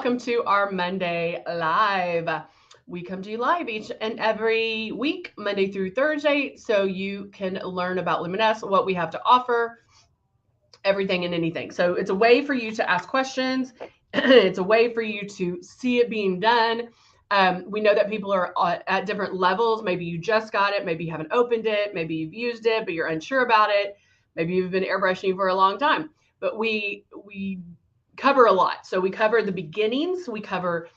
welcome to our Monday Live. We come to you live each and every week, Monday through Thursday, so you can learn about Luminess, what we have to offer, everything and anything. So it's a way for you to ask questions. It's a way for you to see it being done. We know that people are at different levels. Maybe you just got it. Maybe you haven't opened it. Maybe you've used it, but you're unsure about it. Maybe you've been airbrushing for a long time. But we cover a lot. So we cover the beginnings. We cover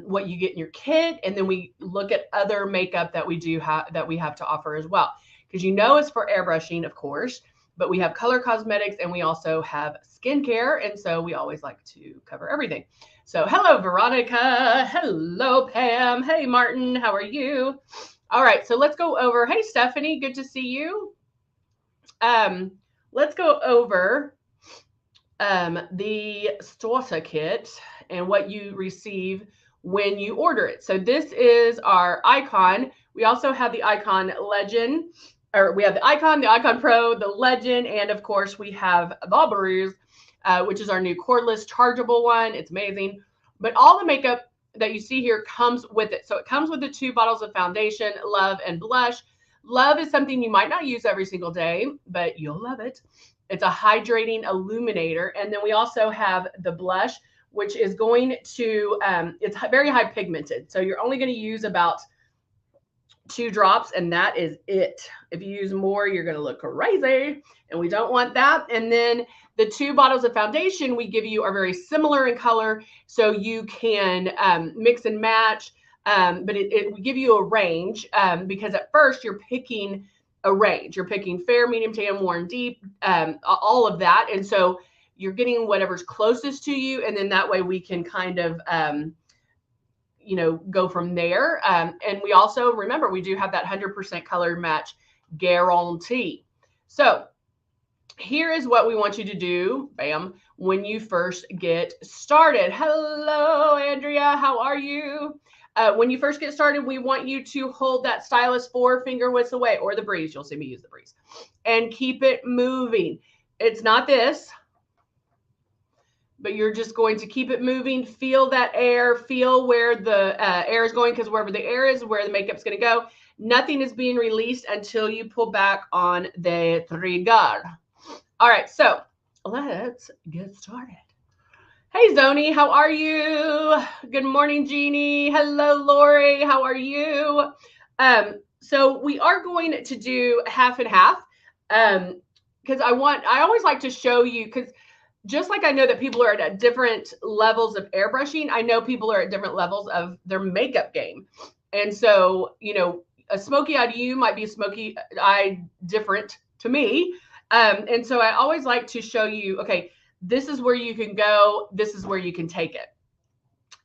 what you get in your kit, and then we look at other makeup that we have to offer as well. Because it's for airbrushing, of course, but we have color cosmetics and we also have skincare, and so we always like to cover everything. So hello, Veronica. Hello, Pam. Hey, Martin. How are you? All right, so let's go over. Hey, Stephanie. Good to see you. Let's go over the starter kit and what you receive when you order it. So this is our icon. We also have the icon legend, or we have the icon pro, the legend, and of course we have the breeze, which is our new cordless chargeable one. It's amazing. But all the makeup that you see here comes with it. So it comes with the 2 bottles of foundation, Love and Blush. Love is something you might not use every single day, but you'll love it. It's a hydrating illuminator. And then we also have the blush, which is going to, it's very high pigmented. So you're only going to use about 2 drops, and that is it. If you use more, you're going to look crazy, and we don't want that. And then the 2 bottles of foundation we give you are very similar in color, so you can mix and match, but we give you a range because at first you're picking a range. You're picking fair, medium, tan, warm, deep, all of that. And so you're getting whatever's closest to you. And then that way we can kind of, go from there. And we also, remember, we do have that 100% color match guarantee. So here is what we want you to do, bam, when you first get started. Hello, Andrea. How are you? When you first get started, we want you to hold that stylus 4 finger widths away, or the breeze. You'll see me use the breeze, and keep it moving. It's not this, but you're just going to keep it moving. Feel that air. Feel where the air is going, because wherever the air is, where the makeup's going to go. Nothing is being released until you pull back on the trigger. All right, so let's get started. Hey, Zoni, how are you? Good morning, Jeannie. Hello, Lori. How are you? So we are going to do half and half because I always like to show you, because just like I know that people are at different levels of airbrushing, I know people are at different levels of their makeup game. And so, a smoky eye to you might be a smoky eye different to me. And so I always like to show you, okay, this is where you can go. This is where you can take it.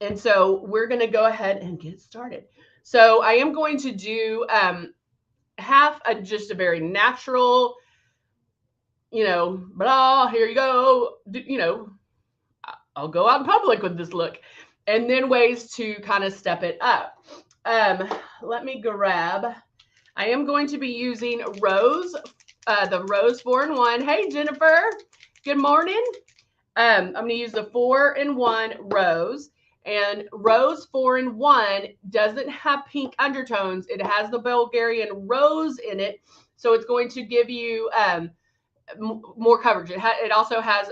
And so we're going to go ahead and get started. So I am going to do half just a very natural, blah, here you go. I'll go out in public with this look. And then ways to kind of step it up. Let me grab, I am going to be using Rose, the Rose 4-in-1. Hey, Jennifer. Good morning. I'm going to use the 4-in-1 Rose, and Rose 4-in-1 doesn't have pink undertones. It has the Bulgarian rose in it, so it's going to give you more coverage. It also has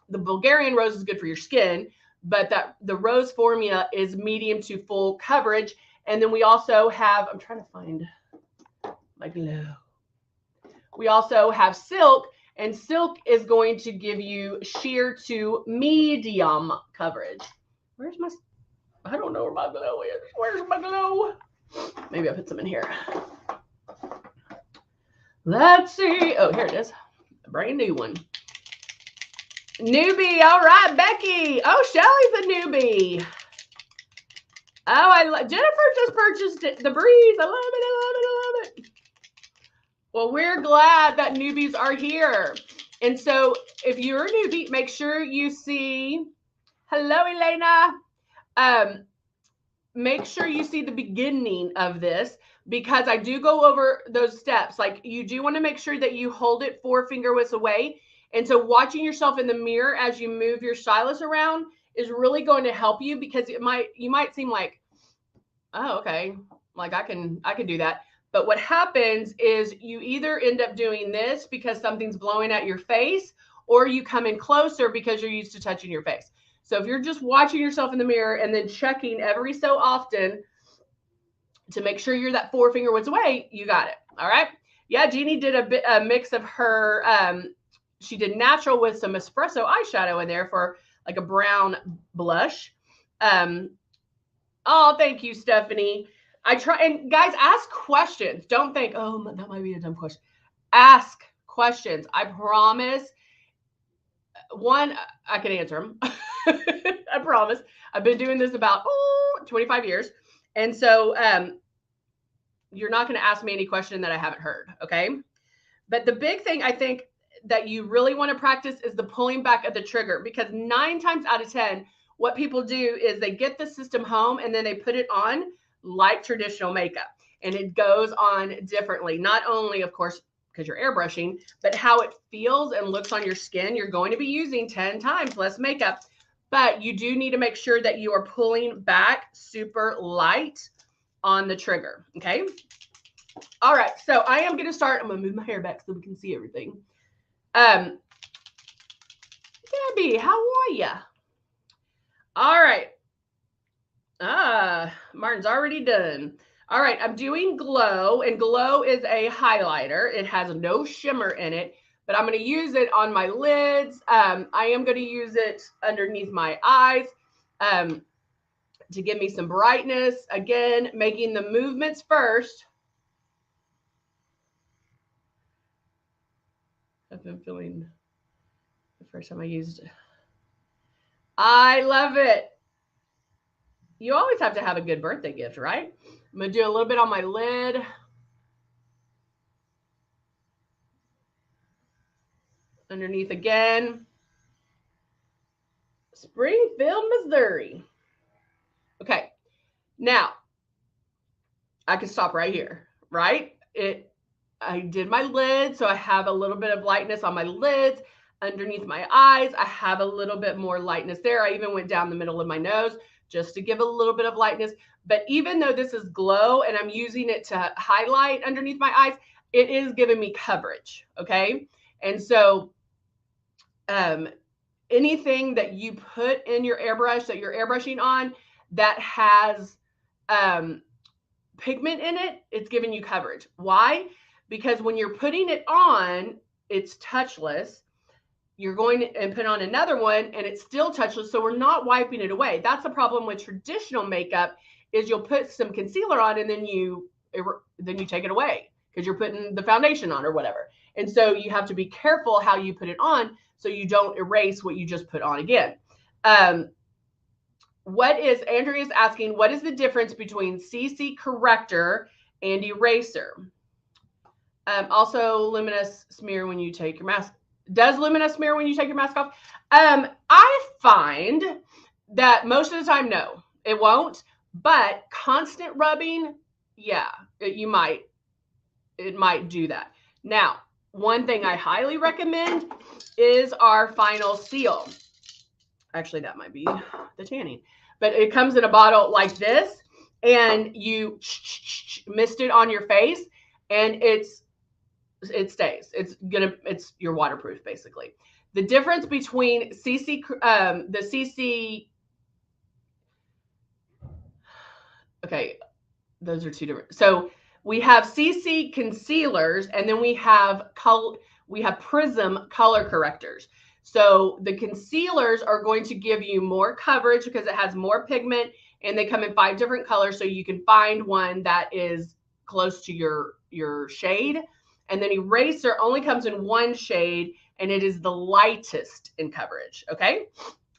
the Bulgarian rose is good for your skin, but the rose formula is medium to full coverage. And then we also have, I'm trying to find my glow. We also have Silk. And Silk is going to give you sheer to medium coverage. Where's my, I don't know where my glow is. Where's my glow? Maybe I put some in here. Let's see. Oh, here it is. A brand new one. Newbie. All right, Becky. Oh, Shelly's a newbie. Oh, Jennifer just purchased it. The breeze. I love it. I love it. I love it. Well, we're glad that newbies are here. And so if you're a newbie, make sure you see, hello, Elena. Make sure you see the beginning of this, because I do go over those steps. Like, you do want to make sure that you hold it 4 finger widths away, And so watching yourself in the mirror as you move your stylus around is really going to help you, because you might seem like, oh, okay, like I can do that. But what happens is you either end up doing this because something's blowing at your face, or you come in closer because you're used to touching your face. So if you're just watching yourself in the mirror and then checking every so often to make sure you're that forefinger width away, you got it. All right. Yeah, Jeannie did a mix of her, she did natural with some espresso eyeshadow in there for like a brown blush. Oh, thank you, Stephanie. I try, and guys, ask questions. Don't think, oh, that might be a dumb question. Ask questions. I promise. One, I can answer them. I promise. I've been doing this about 25 years. And so you're not going to ask me any question that I haven't heard. Okay. But the big thing I think that you really want to practice is the pulling back of the trigger, because 9 times out of 10, what people do is they get the system home and then they put it on like traditional makeup, and it goes on differently. Not only, of course, because you're airbrushing, but how it feels and looks on your skin. You're going to be using 10 times less makeup, but you do need to make sure that you are pulling back super light on the trigger. Okay. All right. So I am going to start. I'm going to move my hair back so we can see everything. Gabby, how are you? All right. Martin's already done. All right, I'm doing Glow, and Glow is a highlighter. It has no shimmer in it, but I'm going to use it on my lids. I am going to use it underneath my eyes to give me some brightness. Again, making the movements first. I've been feeling the first time I used it. I love it. You always have to have a good birthday gift, right? I'm going to do a little bit on my lid. Underneath again. Springfield, Missouri. Okay. Now, I can stop right here, right? I did my lid, so I have a little bit of lightness on my lids. Underneath my eyes, I have a little bit more lightness there. I even went down the middle of my nose just to give a little bit of lightness. But even though this is Glow and I'm using it to highlight underneath my eyes, it is giving me coverage, okay? And so anything that you put in your airbrush that you're airbrushing on that has pigment in it, it's giving you coverage. Why? Because when you're putting it on, it's touchless. You're going to and put on another one and it's still touchless, so we're not wiping it away. That's the problem with traditional makeup, is you'll put some concealer on and then you take it away because you're putting the foundation on or whatever. And so you have to be careful how you put it on so you don't erase what you just put on again. Andrea's asking, what is the difference between CC corrector and eraser? Also, Luminous smear when you take your mask. Does Luminous smear when you take your mask off? I find that most of the time, no, it won't. But constant rubbing, yeah, it might do that. Now, one thing I highly recommend is our final seal. Actually, that might be the tanning, but it comes in a bottle like this, and you mist it on your face, and it stays. You're waterproof basically. The difference between okay, those are two different. So we have CC concealers, and then we have Prism color correctors. So the concealers are going to give you more coverage because it has more pigment, and they come in 5 different colors, so you can find one that is close to your shade. And then eraser only comes in 1 shade, and it is the lightest in coverage. Okay.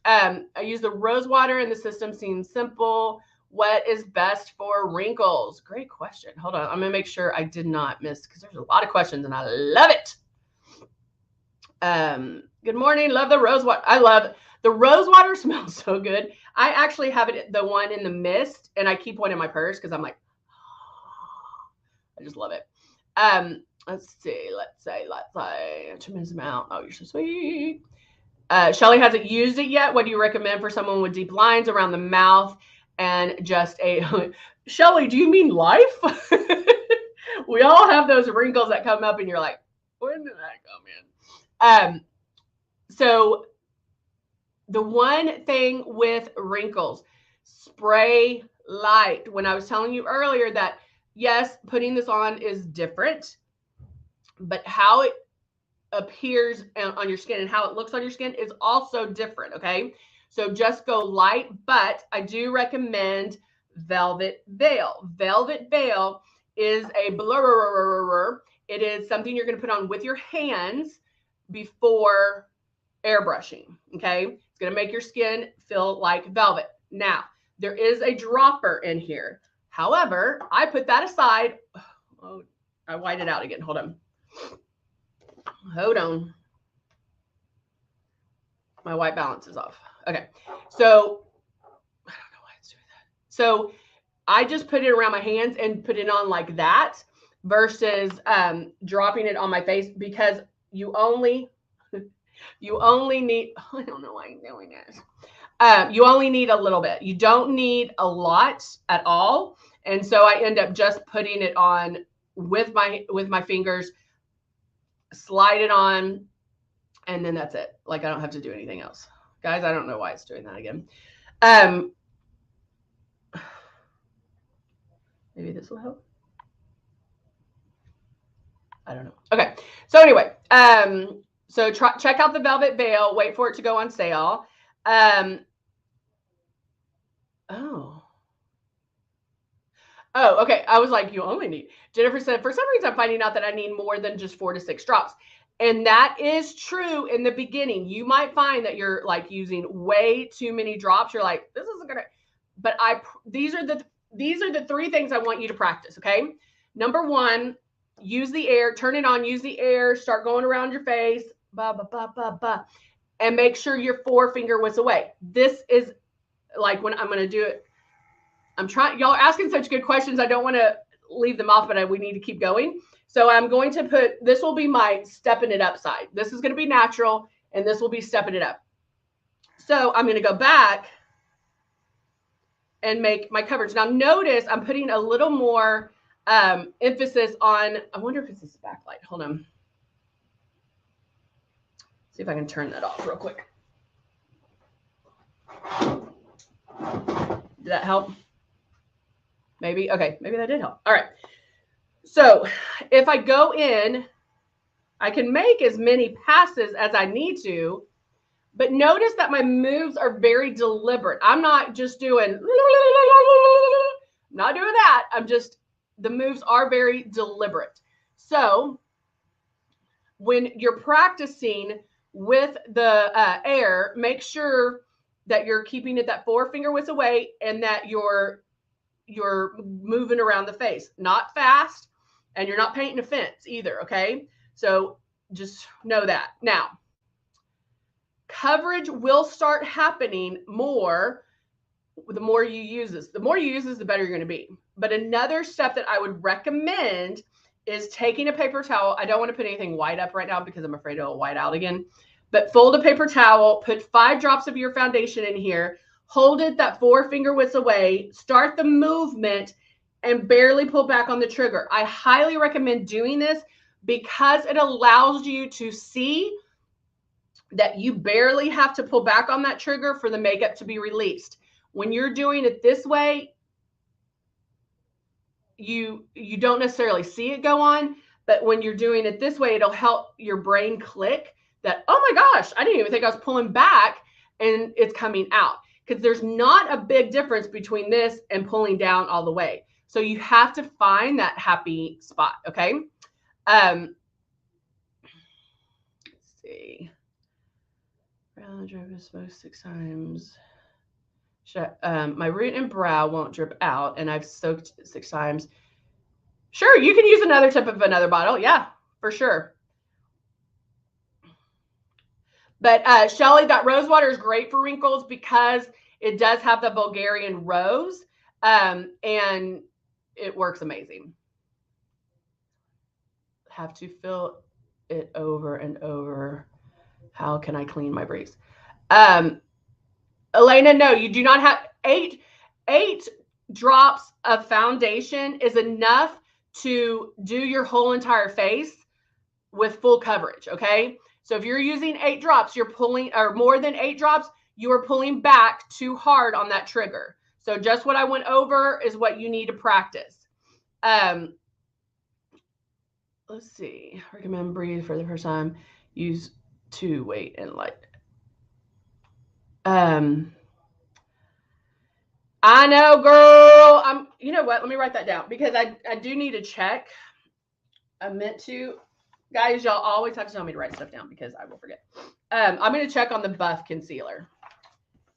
I use the rose water, and the system seems simple. What is best for wrinkles? Great question. Hold on. I'm going to make sure I did not miss, because there's a lot of questions and I love it. Good morning. Love the rose water. I love the rose water. Smells so good. I actually have the one in the mist, and I keep one in my purse because I'm like, I just love it. let's say, tremendous amount. Oh, you're so sweet. Shelly hasn't used it yet. What do you recommend for someone with deep lines around the mouth and just a Shelly, do you mean life? We all have those wrinkles that come up and you're like, when did that come in? So the one thing with wrinkles, spray light. When I was telling you earlier that yes, putting this on is different, but how it appears on your skin and how it looks on your skin is also different. Okay. So just go light, but I do recommend Velvet Veil. Velvet Veil is a blur. It is something you're going to put on with your hands before airbrushing. Okay. It's going to make your skin feel like velvet. Now, there is a dropper in here. However, I put that aside. Oh, I white it out again. Hold on. My white balance is off. Okay. So I don't know why it's doing that. So I just put it around my hands and put it on like that versus dropping it on my face, because you only need, I don't know why I'm doing this. You only need a little bit. You don't need a lot at all. And so I end up just putting it on with my fingers, slide it on, and then that's it. Like I don't have to do anything else. Guys, I don't know why it's doing that again. Maybe this will help. I don't know. Okay. So anyway, so check out the Velvet Veil. Wait for it to go on sale. Oh, okay. I was like, you only need. Jennifer said, for some reason, I'm finding out that I need more than just 4 to 6 drops. And that is true in the beginning. You might find that you're like using way too many drops. You're like, this isn't gonna. But these are the 3 things I want you to practice. Okay. Number 1, use the air. Turn it on. Use the air. Start going around your face. And make sure your forefinger was away. This is like when I'm gonna do it. I'm trying. Y'all are asking such good questions. I don't want to leave them off, but we need to keep going. So I'm going to put, this will be my stepping it up side. This is going to be natural, and this will be stepping it up. So I'm going to go back and make my coverage. Now notice I'm putting a little more emphasis on, I wonder if it's this backlight. Hold on. See if I can turn that off real quick. Did that help? Maybe. Okay. Maybe that did help. All right. So if I go in, I can make as many passes as I need to, but notice that my moves are very deliberate. I'm not just doing, not doing that. The moves are very deliberate. So when you're practicing with the air, make sure that you're keeping it that forefinger width away and that you're moving around the face, not fast, and you're not painting a fence either. Okay. So just know that. Now, coverage will start happening more the more you use this. The more you use this, the better you're going to be. But another step that I would recommend is taking a paper towel. I don't want to put anything white up right now because I'm afraid it'll white out again. But fold a paper towel, put 5 drops of your foundation in here, hold it that forefinger width away, start the movement, and barely pull back on the trigger. I highly recommend doing this because it allows you to see that you barely have to pull back on that trigger for the makeup to be released. When you're doing it this way, you don't necessarily see it go on, but when you're doing it this way, it'll help your brain click that, oh my gosh, I didn't even think I was pulling back and it's coming out. Because there's not a big difference between this and pulling down all the way. So you have to find that happy spot, okay? Let's see. Brow drip is supposed 6 times. My root and brow won't drip out, and I've soaked 6 times. Sure, you can use another tip of another bottle. Yeah, for sure. But Shelly, that rose water is great for wrinkles because it does have the Bulgarian rose, and it works amazing. have to fill it over and over. How can I clean my briefs? Elena, no, you do not have eight drops of foundation is enough to do your whole entire face with full coverage. Okay. So if you're using 8 drops, you're pulling, or more than 8 drops, you are pulling back too hard on that trigger. So just what I went over is what you need to practice. Let's see. Recommend breathe for the first time. Use 2 weight and light. I know, girl. You know what? Let me write that down because I do need to check. I meant to. Guys, y'all always have to tell me to write stuff down because I will forget. I'm going to check on the Buff concealer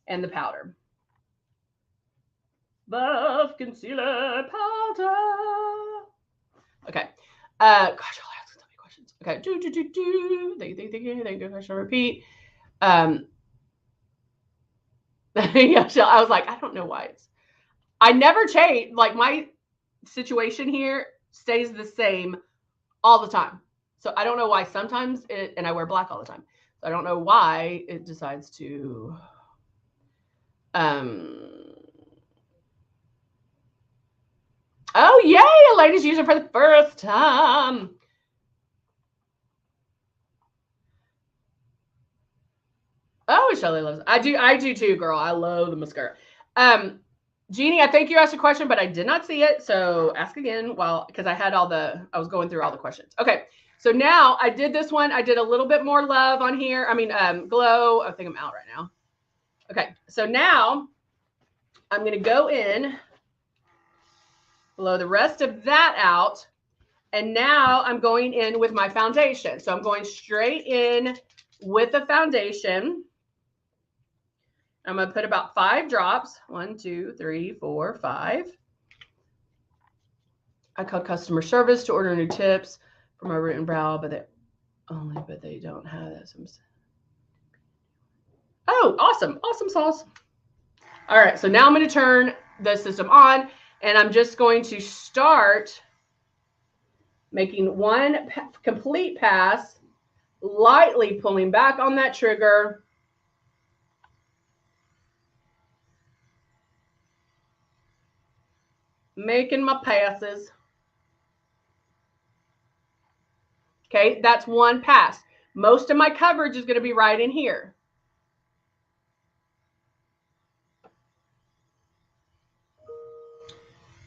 and the powder. Buff concealer powder. Okay. Gosh, y'all have so many questions. Okay. Thank you. Question repeat. Yeah, so I was like, I don't know why I never change. Like my situation here stays the same all the time. So I don't know why sometimes and I wear black all the time. So I don't know why it decides to, oh yay, a lady's using it for the first time. Oh, Shelly loves it. I do too, girl. I love the mascara. Jeannie, I think you asked a question, but I did not see it. So ask again because I was going through all the questions. Okay. So now I did this one. I did a little bit more love on here. Glow. I think I'm out right now. Okay. So now I'm going to go in, blow the rest of that out. And now I'm going in with my foundation. So I'm going straight in with the foundation. I'm going to put about 5 drops. 1, 2, 3, 4, 5. I called customer service to order new tips for my root and brow, but they don't have that. Oh, awesome. Awesome sauce. All right. So now I'm going to turn the system on and I'm just going to start making one complete pass, lightly pulling back on that trigger. Making my passes. Okay, that's one pass. Most of my coverage is going to be right in here.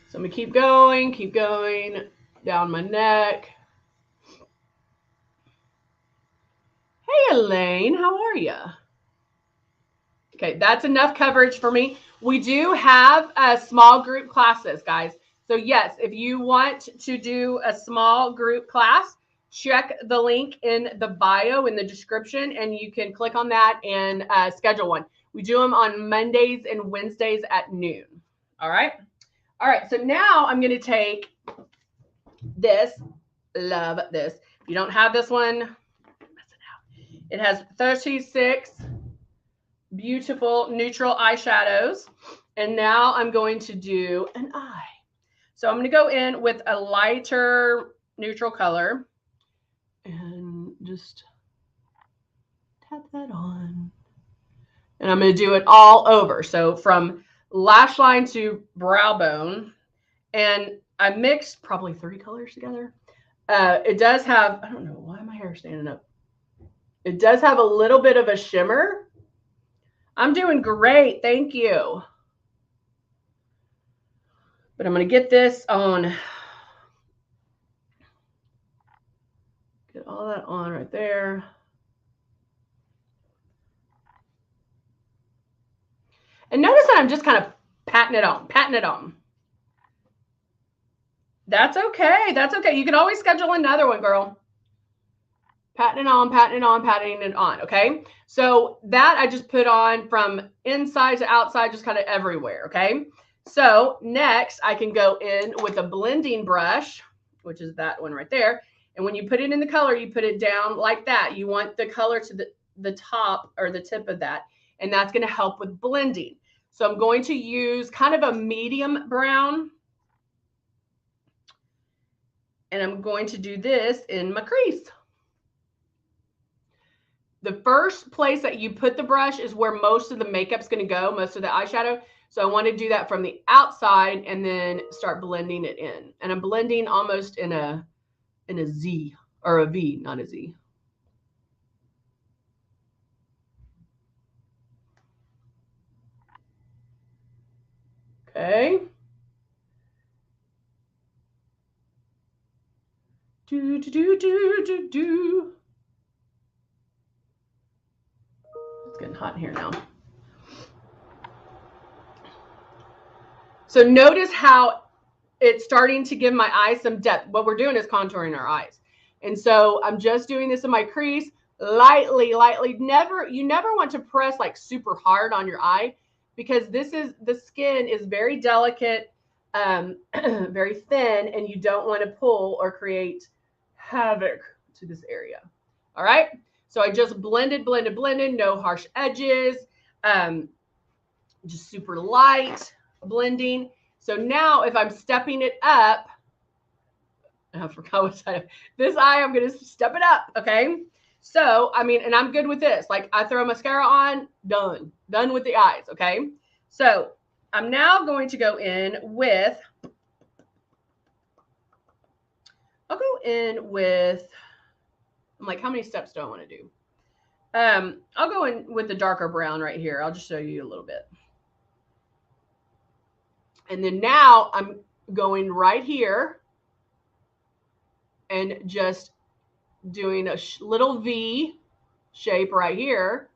So I'm going to keep going down my neck. Hey, Elaine, how are you? Okay, that's enough coverage for me. We do have small group classes, guys. So yes, if you want to do a small group class, check the link in the bio in the description and you can click on that and schedule one. We do them on Mondays and Wednesdays at noon. All right. All right. So now I'm going to take this. Love this. If you don't have this one, it has 36 beautiful neutral eyeshadows. And now I'm going to do an eye. So I'm going to go in with a lighter neutral color and just tap that on. And I'm going to do it all over. So from lash line to brow bone. And I mixed probably 3 colors together. It does have, I don't know why my hair is standing up. It does have a little bit of a shimmer. I'm doing great. Thank you. But I'm going to get this on. Get all that on right there. And notice that I'm just kind of patting it on. That's okay. That's okay. You can always schedule another one, girl. Patting it on. Okay. So that I just put on from inside to outside, just kind of everywhere. Okay. So next I can go in with a blending brush, which is that one right there. And when you put it in the color, you put it down like that. You want the color to the top or the tip of that. And that's going to help with blending. So I'm going to use kind of a medium brown. And I'm going to do this in my crease. The first place that you put the brush is where most of the makeup's going to go, most of the eyeshadow. So I want to do that from the outside and then start blending it in. And I'm blending almost in a Z or a V, not a Z. Okay. Do, do, do, do, do, do. It's getting hot in here now. So notice how it's starting to give my eyes some depth. What we're doing is contouring our eyes. And so I'm just doing this in my crease, lightly. You never want to press like super hard on your eye, because the skin is very delicate, very thin, and you don't want to pull or create havoc to this area. All right. So I just blended, no harsh edges, just super light blending. So now if I'm stepping it up, I forgot what side. This eye, I'm going to step it up. Okay. So, I mean, and I'm good with this. Like I throw mascara on, done with the eyes. Okay. So I'm now going to go in with, I'm like, how many steps do I want to do? I'll go in with the darker brown right here. I'll just show you a little bit. And then now I'm going right here and just doing a little V shape right here.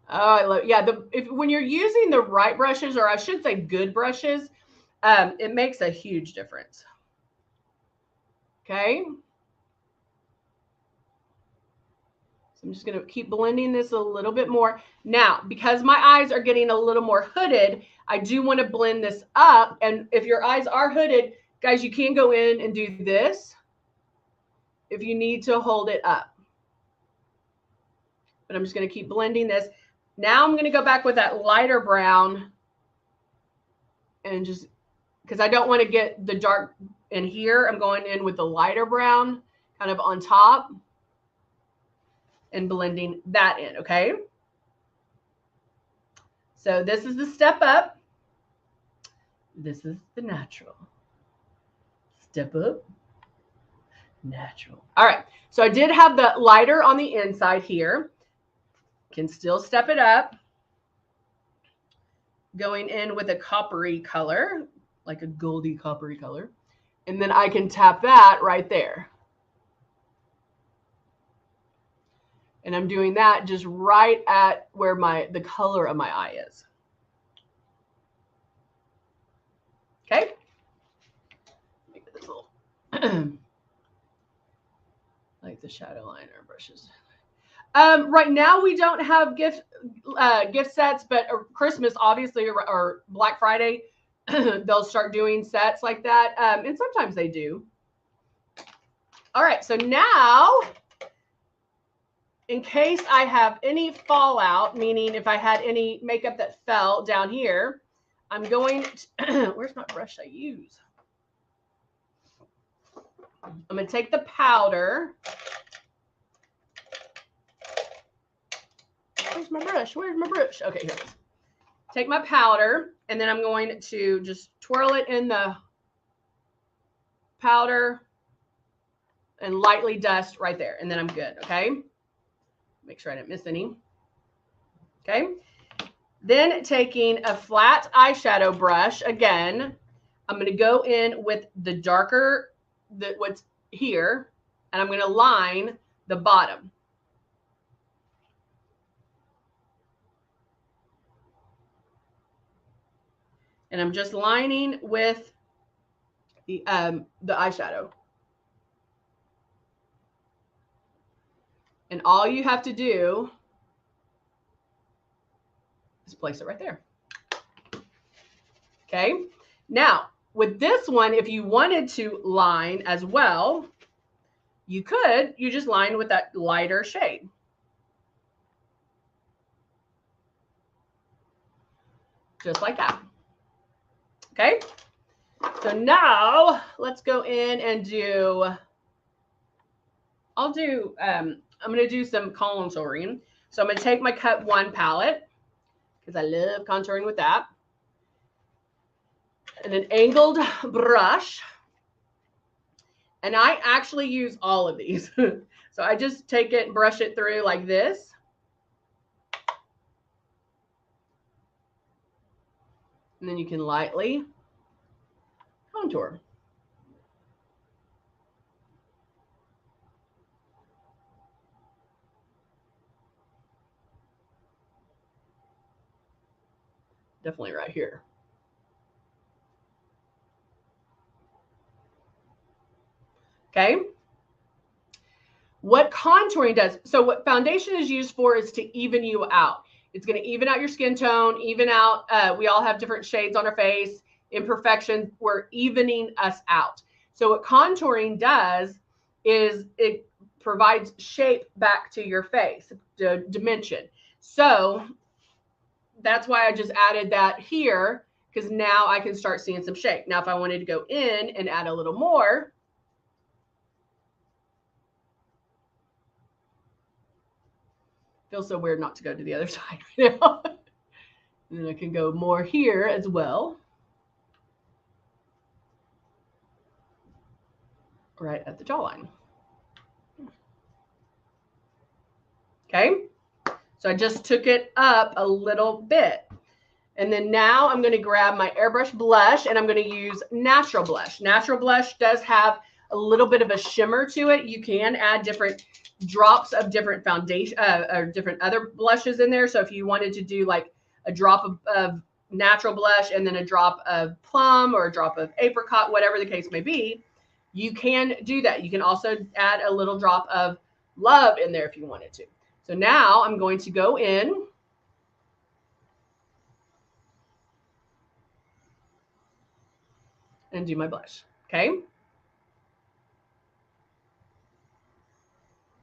Oh, I love, yeah. When you're using the right brushes, or I should say good brushes, it makes a huge difference. Okay. So I'm just going to keep blending this a little bit more. Now, because my eyes are getting a little more hooded, I do want to blend this up. And if your eyes are hooded, guys, you can go in and do this if you need to hold it up. But I'm just going to keep blending this. Now I'm going to go back with that lighter brown, and just because I don't want to get the dark in here, I'm going in with the lighter brown kind of on top and blending that in. Okay. So this is the step up. This is the natural. Step up, natural. All right. So I did have the lighter on the inside here. Can still step it up. Going in with a coppery color, like a goldy coppery color. And then I can tap that right there. And I'm doing that just right at where the color of my eye is. Okay. Make this little like the shadow liner brushes. Right now we don't have gift sets, but Christmas obviously, or Black Friday, they'll start doing sets like that. And sometimes they do. All right. So now, in case I have any fallout, meaning if I had any makeup that fell down here, I'm going to, where's my brush I use? I'm going to take the powder. Where's my brush? Where's my brush? Okay, here it is. Take my powder, and then I'm going to just twirl it in the powder and lightly dust right there. And then I'm good, okay? Make sure I didn't miss any. Okay. Then taking a flat eyeshadow brush, again, I'm going to go in with the darker, what's here, and I'm going to line the bottom. And I'm just lining with the eyeshadow. And all you have to do is place it right there. Okay. Now, with this one, if you wanted to line as well, you could. You just line with that lighter shade. Just like that. Okay. So now let's go in and do, I'm going to do some contouring. So I'm going to take my Cut 1 palette because I love contouring with that. And an angled brush. And I actually use all of these. So I just take it and brush it through like this. And then you can lightly contour. Definitely right here. Okay. What contouring does, so what foundation is used for is to even you out. It's going to even out your skin tone, even out, we all have different shades on our face, imperfections, we're evening us out. So what contouring does is it provides shape back to your face, the dimension. So that's why I just added that here, because now I can start seeing some shape. Now, if I wanted to go in and add a little more, feels so weird not to go to the other side right now. And then I can go more here as well. Right at the jawline. Okay. So I just took it up a little bit. And then now I'm going to grab my Airbrush blush and I'm going to use Natural Blush. Natural Blush does have a little bit of a shimmer to it. You can add different drops of different foundation or different other blushes in there. So if you wanted to do like a drop of natural blush and then a drop of plum or a drop of apricot, whatever the case may be, you can do that. You can also add a little drop of love in there if you wanted to. So now I'm going to go in and do my blush. Okay.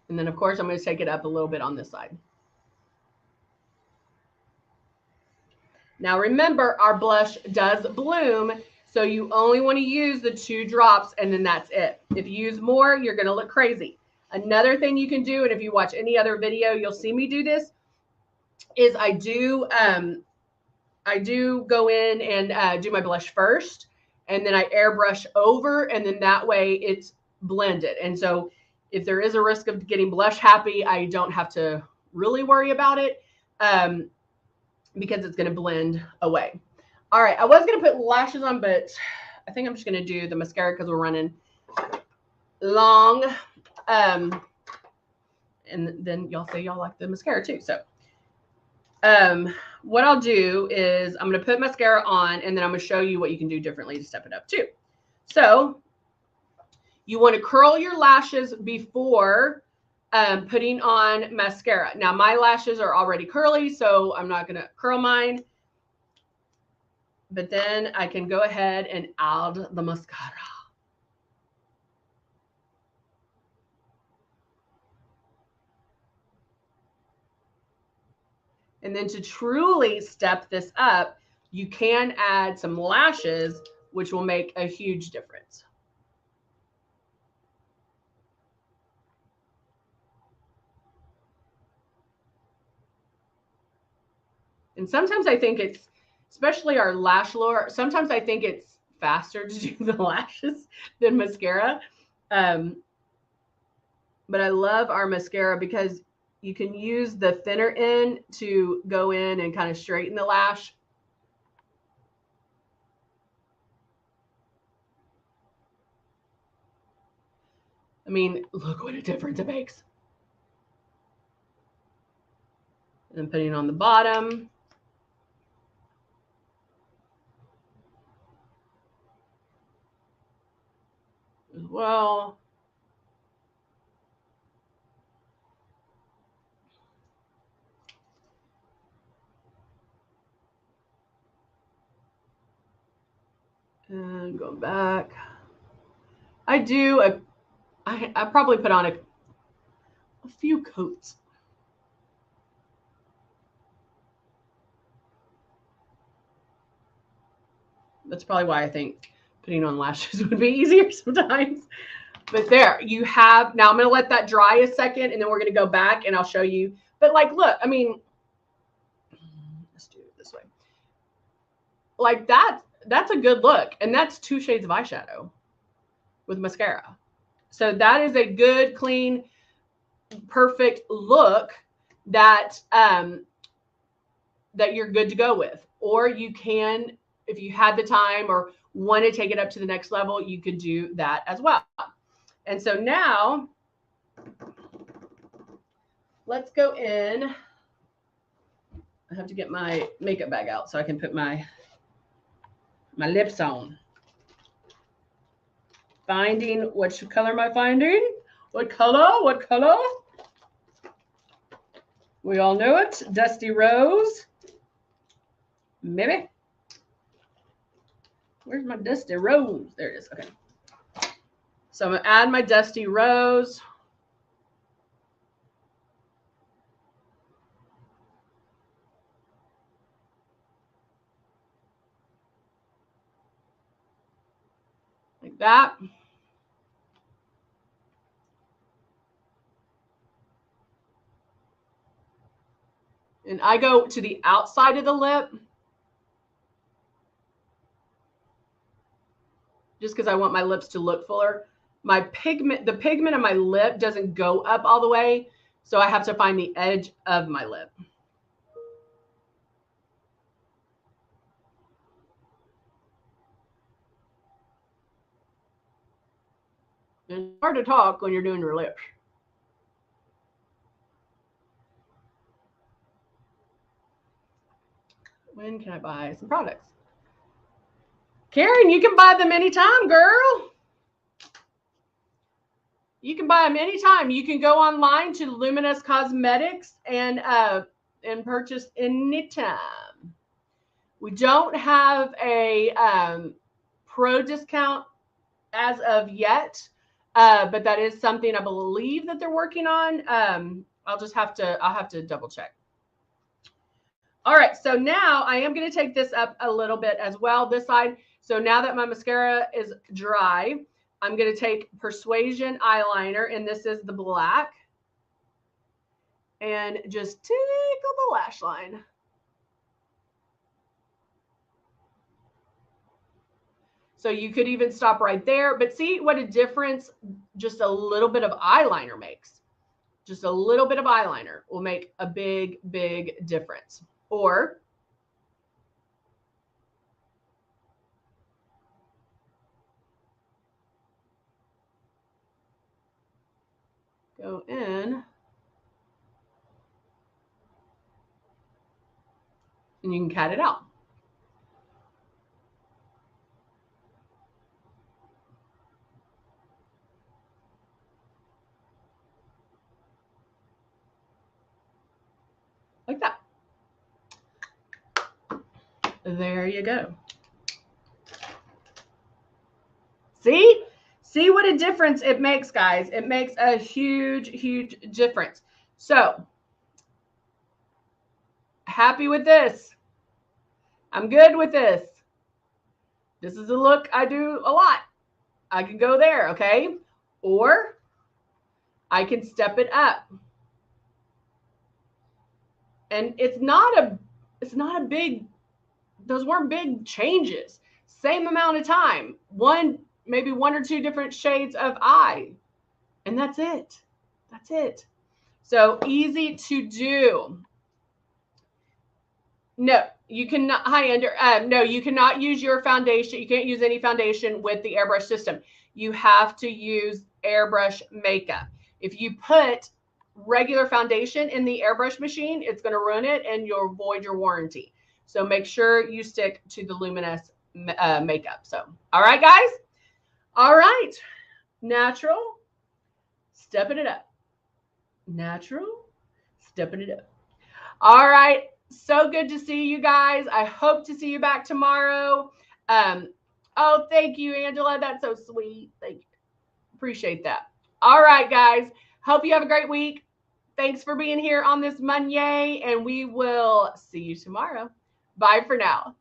And then of course I'm going to take it up a little bit on this side. Now remember, our blush does bloom, so you only want to use the 2 drops and then that's it. If you use more, you're going to look crazy. Another thing you can do, and if you watch any other video, you'll see me do this, is I do go in and do my blush first, and then I airbrush over, and then that way it's blended. And so if there is a risk of getting blush happy, I don't have to really worry about it. Because it's going to blend away. All right, I was going to put lashes on, but I think I'm just going to do the mascara because we're running long. And then y'all say y'all like the mascara too. So what I'll do is I'm going to put mascara on, and then I'm going to show you what you can do differently to step it up too. So you want to curl your lashes before putting on mascara. Now my lashes are already curly, so I'm not going to curl mine. But then I can go ahead and add the mascara. And then to truly step this up, you can add some lashes, which will make a huge difference. And sometimes I think it's, especially our lash lure, sometimes I think it's faster to do the lashes than mascara. But I love our mascara because you can use the thinner end to go in and kind of straighten the lash. I mean, look what a difference it makes. And putting on the bottom. As well. And go back. I probably put on a few coats. That's probably why I think putting on lashes would be easier sometimes. But there you have. Now I'm going to let that dry a second, and then we're going to go back and I'll show you. But like, look, I mean, let's do it this way. Like that's a good look. And that's 2 shades of eyeshadow with mascara. So that is a good, clean, perfect look that that you're good to go with. Or you can, if you had the time or want to take it up to the next level, you could do that as well. And so now let's go in. I have to get my makeup bag out so I can put my lips on. Finding, which color am I finding? What color? What color? We all know it. Dusty Rose. Maybe. Where's my Dusty Rose? There it is. Okay. So I'm going to add my Dusty Rose. Like that. And I go to the outside of the lip just because I want my lips to look fuller. My pigment, the pigment of my lip doesn't go up all the way, so I have to find the edge of my lip. It's hard to talk when you're doing your lips. When can I buy some products? Karen, you can buy them anytime, girl. You can buy them anytime. You can go online to Luminess Cosmetics and purchase anytime. We don't have a pro discount as of yet, but that is something I believe that they're working on. I'll have to double check. All right, so now I am going to take this up a little bit as well, this side. So now that my mascara is dry, I'm going to take Persuasion eyeliner, and this is the black, and just tickle the lash line. So you could even stop right there, but see what a difference just a little bit of eyeliner makes. Just a little bit of eyeliner will make a big, big difference. Or go in and you can cut it out. Like that. There you go. See? See what a difference it makes, guys. It makes a huge, huge difference. So, happy with this. I'm good with this. This is a look I do a lot. I can go there, okay? Or I can step it up. And it's not a big, those weren't big changes. Same amount of time. Maybe 1 or 2 different shades of eye. And that's it. That's it. So easy to do. No, you cannot, no, you cannot use your foundation. You can't use any foundation with the Airbrush system. You have to use Airbrush makeup. If you put regular foundation in the Airbrush machine, it's going to ruin it and you'll void your warranty. So make sure you stick to the Luminess makeup. So, all right, guys. All right. Natural, stepping it up. Natural, stepping it up. All right. So good to see you guys. I hope to see you back tomorrow. Oh, thank you, Angela. That's so sweet. Thank you. Appreciate that. All right, guys. Hope you have a great week. Thanks for being here on this Monday, and we will see you tomorrow. Bye for now.